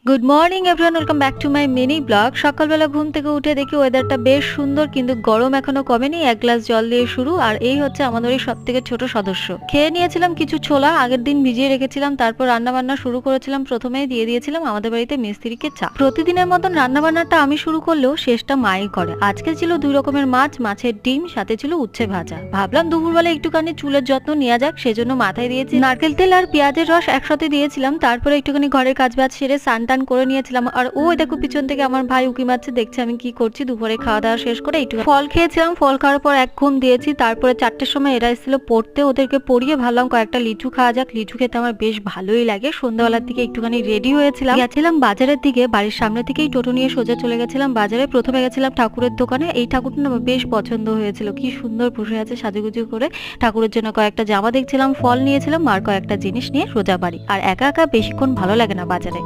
Good morning everyone, welcome back to my mini blog. সকালবেলা ঘুম থেকে উঠে দেখি ওয়েদারটা বেশ সুন্দর, কিন্তু গরম এখনো কমেনি। এক গ্লাস জল দিয়ে শুরু। আর এই হচ্ছে আমাদের এই সব থেকে ছোট সদস্য। খেয়ে নিয়েছিলাম কিছু ছোলা, আগের দিন ভিজিয়ে রেখেছিলাম। তারপর রান্না বান্না শুরু করেছিলাম। প্রথমেই দিয়ে দিয়েছিলাম আমাদের বাড়িতে মিস্ত্রিকে চা। প্রতিদিনের মতন রান্না বান্নাটা আমি শুরু করলেও শেষটা মাই করে। আজকে ছিল 2 রকমের মাছ, মাছের ডিম, সাথে ছিল উচ্ছে ভাজা। ভাবলাম দুপুরবেলা একটুখানি চুলের যত্ন নেওয়া যাক, সেজন্য মাথায় দিয়েছি নারকেল তেল আর পেঁয়াজের রস একসাথে দিয়েছিলাম। তারপরে একটুখানি ঘরের কাজ বাজ সেরে স্নান করে নিয়েছিলাম। আর ওই দেখো পিছন থেকে আমার ভাই উকি মারছে, দেখছে আমি কি করছি। দুপুরে খাওয়া দাওয়া শেষ করে একটু ফল খেয়েছিলাম। ফল খাওয়ার পর এক ঘুম দিয়েছি। তারপরে 4টের সময় এরা এসেছিল পড়তে, ওদেরকে পড়িয়ে ভাবলাম কয়েকটা লিচু খাওয়া যাক। লিচু খেতে আমার বেশ ভালোই লাগে। সন্ধ্যাবেলার দিকে একটুখানি রেডি হয়েছিলাম, গেছিলাম বাজারের দিকে। বাড়ির সামনে থেকেই টোটো নিয়ে সোজা চলে গেছিলাম বাজারে। প্রথমে গেছিলাম ঠাকুরের দোকানে। এই ঠাকুরটা না বেশ পছন্দ হয়েছিল, কি সুন্দর বসে আছে সাজুগুজু করে। ঠাকুরের জন্য কয়েকটা জামা দেখছিলাম, ফল নিয়েছিলাম, আর কয়েকটা জিনিস নিয়ে সোজা বাড়ি। আর একা একা বেশিক্ষণ ভালো লাগে না বাজারে।